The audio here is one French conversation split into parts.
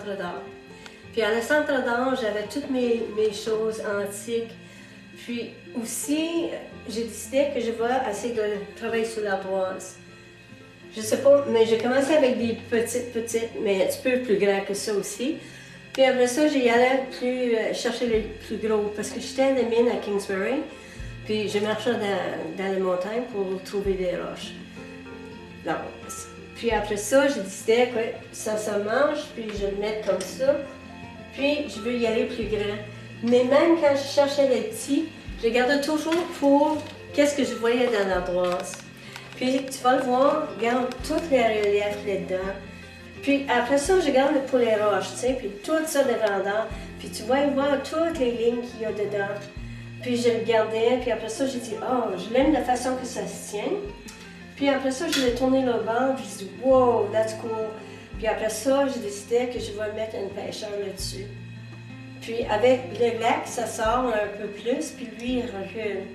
centre d'art. Puis à le centre d'art, j'avais toutes mes choses antiques. Puis aussi, j'ai décidé que je vais essayer de travailler sur l'ardoise. Je sais pas, mais j'ai commencé avec des petites, mais un petit peu plus grands que ça aussi. Puis après ça, j'y allais chercher les plus gros, parce que j'étais à la mine à Kingsbury, puis je marchais dans les montagnes pour trouver des roches. Puis après ça, j'ai décidé que ça mange, puis je le mets comme ça. Puis je veux y aller plus grand. Mais même quand je cherchais les petits, je gardais toujours pour qu'est-ce que je voyais dans l'ardoise. Puis tu vas le voir, regarde tous les reliefs là-dedans. Puis après ça, je regarde pour les roches, tu sais, puis tout ça de grandeur. Puis tu vas y voir toutes les lignes qu'il y a dedans. Puis je le gardais, puis après ça, j'ai dit, oh, je l'aime de la façon que ça se tient. Puis après ça, je l'ai tourné le bord, puis j'ai dit, wow, that's cool. Puis après ça, j'ai décidé que je vais mettre une pêcheur là-dessus. Puis avec le lac, ça sort un peu plus, puis lui, il recule.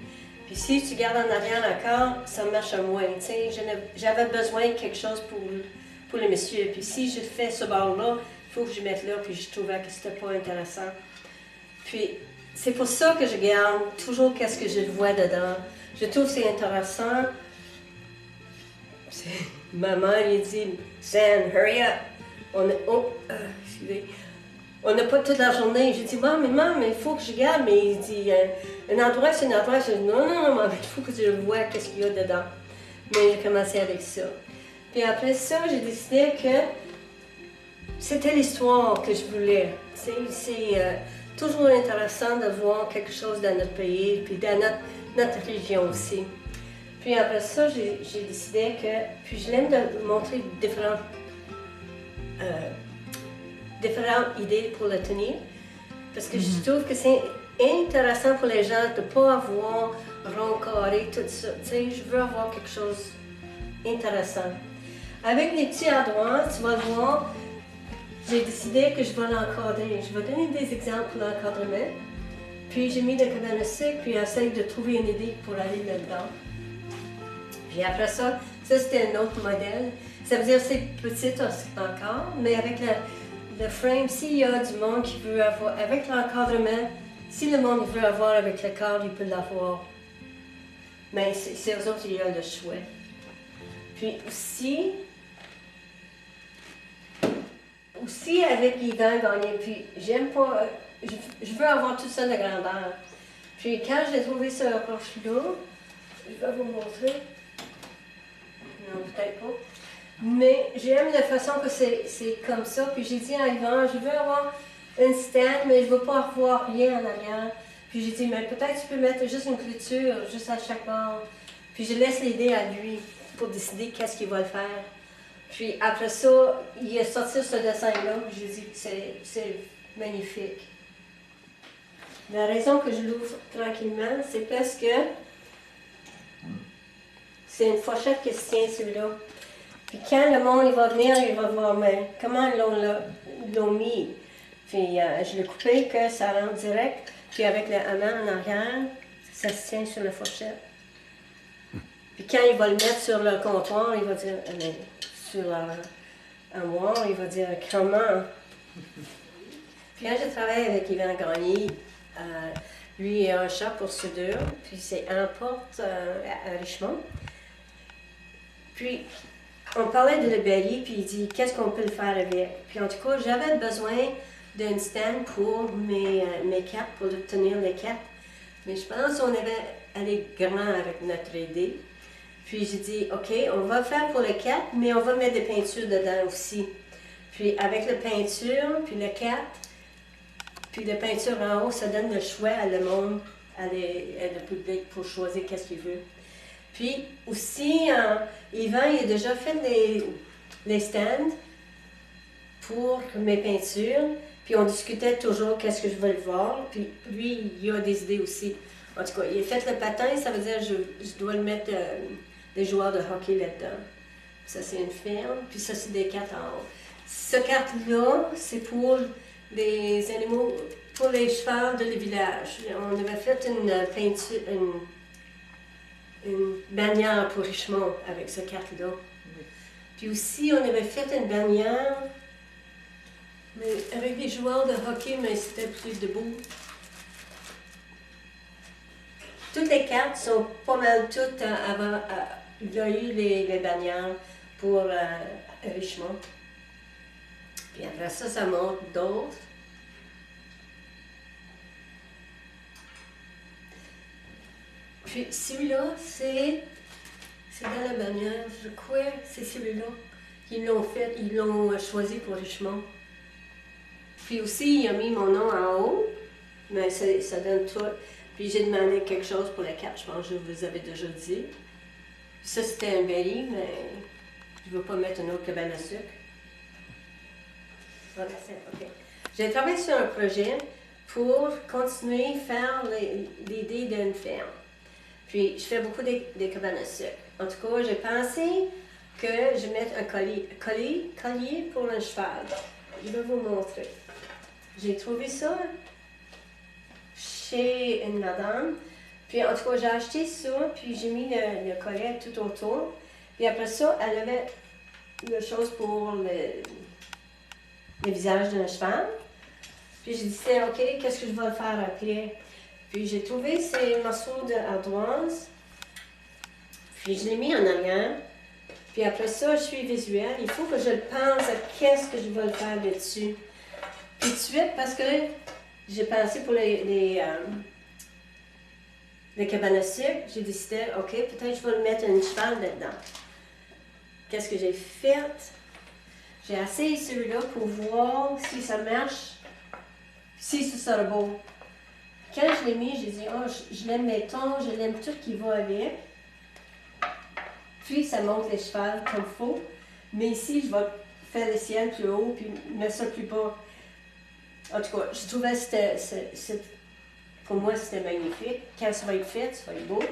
Puis si tu gardes en arrière encore, ça marche moins. Tu sais, j'avais besoin de quelque chose pour le monsieur. Puis si je fais ce bord-là, il faut que je mette là, puis je trouvais que c'était pas intéressant. Puis c'est pour ça que je garde toujours qu'est-ce que je vois dedans. Je trouve que c'est intéressant. Maman, elle dit, Sam, hurry up. Excusez. On n'a pas toute la journée. J'ai dit, maman, mais il faut que je garde. Mais il dit, un endroit, c'est un endroit. Je dis, non, maman, il faut que je vois qu'est-ce qu'il y a dedans. Mais j'ai commencé avec ça. Puis après ça, j'ai décidé que c'était l'histoire que je voulais. C'est toujours intéressant de voir quelque chose dans notre pays, puis dans notre région aussi. Puis après ça, j'ai décidé que, puis je l'aime de montrer différentes idées pour le tenir, parce que je trouve que c'est intéressant pour les gens de ne pas avoir rond, carré, tout ça. Tu sais, je veux avoir quelque chose d'intéressant. Avec les petits ardoises, tu vas le voir, j'ai décidé que je vais l'encadrer. Je vais donner des exemples pour l'encadrement. Puis j'ai mis le cabane à sucre, puis j'essaie de trouver une idée pour aller là-dedans. Puis après ça c'était un autre modèle. Ça veut dire que c'est petit encore, mais avec le frame, s'il y a du monde qui veut avoir, avec l'encadrement, si le monde veut avoir avec le cadre, il peut l'avoir. Mais c'est eux autres qui ont le choix. Puis aussi avec Yvan Gagné, puis j'aime pas, je veux avoir tout ça de grandeur. Puis quand j'ai trouvé ce roche-là, je vais vous montrer. Non, peut-être pas. Mais j'aime la façon que c'est comme ça. Puis j'ai dit à Yvan, je veux avoir une stand, mais je ne veux pas avoir rien en arrière. Puis j'ai dit, mais peut-être tu peux mettre juste une clôture, juste à chaque bord. Puis je laisse l'idée à lui pour décider qu'est-ce qu'il va le faire. Puis après ça, il a sorti ce dessin-là, puis j'ai dit que c'est magnifique. La raison que je l'ouvre tranquillement, c'est parce que c'est une fourchette qui se tient celui-là. Puis quand le monde il va venir, il va voir, mais comment ils l'ont mis? Puis je l'ai coupé que ça rentre direct, puis avec le hameau en arrière, ça se tient sur la fourchette. Puis quand il va le mettre sur le comptoir, il va dire, sur l'armoire, il va dire comment. Puis quand j'ai travaillé avec Yvan Gagné, lui il a un shop pour soudure, puis c'est en porte à Richmond. Puis on parlait de le bélier, puis il dit qu'est-ce qu'on peut le faire avec. Puis en tout cas, j'avais besoin d'un stand pour mes cartes, pour tenir les cartes. Mais je pense qu'on avait allé grand avec notre idée. Puis j'ai dit, OK, on va le faire pour les cartes, mais on va mettre des peintures dedans aussi. Puis avec la peinture, puis le 4, puis la peinture en haut, ça donne le choix à le monde, à le public pour choisir qu'est-ce qu'il veut. Puis aussi, Yvan, il a déjà fait les stands pour mes peintures. Puis on discutait toujours qu'est-ce que je veux voir. Puis lui, il a des idées aussi. En tout cas, il a fait le patin, ça veut dire que je dois le mettre des joueurs de hockey là-dedans. Ça, c'est une ferme, puis ça, c'est des cartes en haut. Cette carte-là, c'est pour les animaux, pour les chevaux de le village. On avait fait une peinture, une bannière pour Richmond avec cette carte-là. Puis aussi, on avait fait une bannière Mais avec les joueurs de hockey, mais c'était plus debout. Toutes les cartes sont pas mal toutes avant. Il y a eu les bannières pour Richemont. Puis après ça, ça montre d'autres. Puis celui-là, c'est dans la bannière, je crois, c'est celui-là. Ils l'ont fait, ils l'ont choisi pour Richemont. Puis aussi, il a mis mon nom en haut, mais ça donne tout. Puis j'ai demandé quelque chose pour la carte, je pense que je vous avais déjà dit. Ça, c'était un berry, mais je ne veux pas mettre une autre cabane à sucre. Voilà, OK. J'ai travaillé sur un projet pour continuer à faire l'idée d'une ferme. Puis, je fais beaucoup des cabanes à sucre. En tout cas, j'ai pensé que je vais mettre un collier pour un cheval. Je vais vous montrer. J'ai trouvé ça chez une madame. Puis, en tout cas, j'ai acheté ça, puis j'ai mis le collier tout autour. Puis après ça, elle avait la chose pour le visage d'un cheval. Puis j'ai dit, OK, qu'est-ce que je vais faire après? Puis j'ai trouvé ces morceaux d'ardoise. Puis je l'ai mis en arrière. Puis après ça, je suis visuelle. Il faut que je pense à qu'est-ce que je vais faire dessus. Puis tout de suite, parce que j'ai pensé pour les cabanes à sucre, j'ai décidé, OK, peut-être je vais le mettre un cheval dedans. Qu'est-ce que j'ai fait? J'ai essayé celui-là pour voir si ça marche, si ça sera beau. Quand je l'ai mis, j'ai dit, oh, je l'aime mes tons, je l'aime tout qui va avec. Puis ça monte les chevals comme il faut. Mais ici, je vais faire le ciel plus haut, puis mettre ça plus bas. En tout cas, je trouvais que pour moi, c'était magnifique. Quand ça va être fait, ça va être beau.